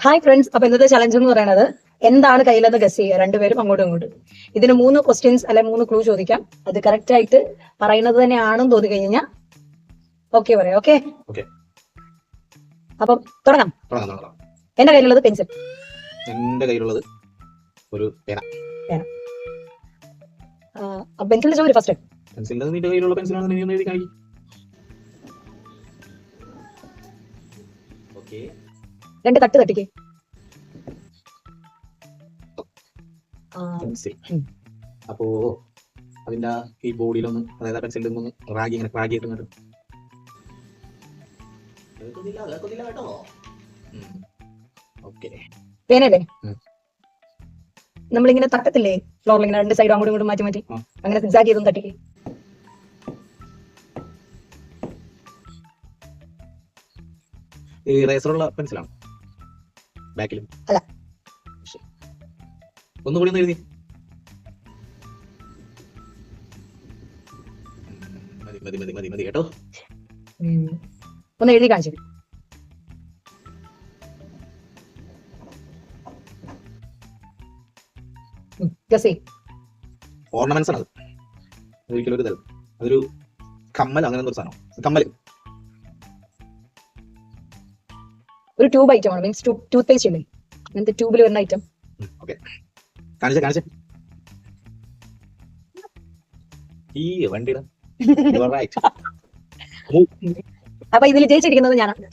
Hi friends, അപ്പൊ ഇന്നത്തെ challenge എന്ന് പറയുന്നത് എന്താണ് കയ്യിലെന്ന് ഗസ് ചെയ്യുക. രണ്ടുപേരും അങ്ങോട്ടും ഇങ്ങോട്ടും. ഇതിന് 3 ക്വസ്റ്റ്യൻസ് അല്ലെ 3 ക്ലൂ ചോദിക്കാം. അത് കറക്റ്റ് ആയിട്ട് പറയുന്നത് തന്നെയാണെന്ന് തോന്നി കഴിഞ്ഞാൽ ഓക്കെ പറയാം. ഓക്കെ, അപ്പം തുടങ്ങാം. എന്റെ കയ്യിലുള്ളത് പെൻസിൽ. എന്റെ കയ്യിലുള്ളത് ഒരു പേന. പെൻസിലിന്റെ ചോദ്യം ഫസ്റ്റ്. പെൻസിലിന്റെ നിന്റെ കയ്യിലുള്ള പെൻസിലാണ് നീ ഒന്ന് എഴുതി കാണിക്കും. ഓക്കേ, 2 തട്ട് തട്ടിക്ക്. പെൻസിൽ. അപ്പോ അതിന്റെ ഈ ബോഡിയിലൊന്ന്, അതായത് പെൻസിലിൽ നിന്ന് റാഗി ഇങ്ങനെ റാഗി ഇട്ടുന്നുണ്ട്. ഓക്കെ, പേനല്ലേ? നമ്മളിങ്ങനെ തട്ടത്തില്ലേ ഫ്ലോറിൽ, ഇങ്ങനെ 2 സൈഡ് അങ്ങോട്ടും ഇങ്ങോട്ടും മാറ്റി മാറ്റി അങ്ങനെ സിക്സാഗ് ചെയ്തും തട്ടിക്ക്. ഈ റേസറുള്ള പെൻസിലാണ് ബാക്കിലും അല്ല. ഒന്നുകൂടി ഒന്ന് എഴുതി. മതി മതി മതി മതി മതി കേട്ടോ. ഒന്ന് എഴുതി കാണിച്ചു. ഓർണമെന്റ്സ് ആണ് അത്. ഒരിക്കലും ഒരു അതൊരു കമ്മൽ, അങ്ങനെ ഒരു സാധനം. കമ്മൽ ഒരു ട്യൂബ് ഐറ്റം ആണ്. മീൻസ് ടൂത്ത് പേസ്റ്റ് അല്ലേ, അങ്ങനത്തെ ട്യൂബിൽ വരുന്ന ഐറ്റം. ഓക്കെ, കാണിച്ചേ ഈ വണ്ടിയുടെ അപ്പൊ ഇതിൽ ജയിച്ചിരിക്കുന്നത് ഞാനാണ്.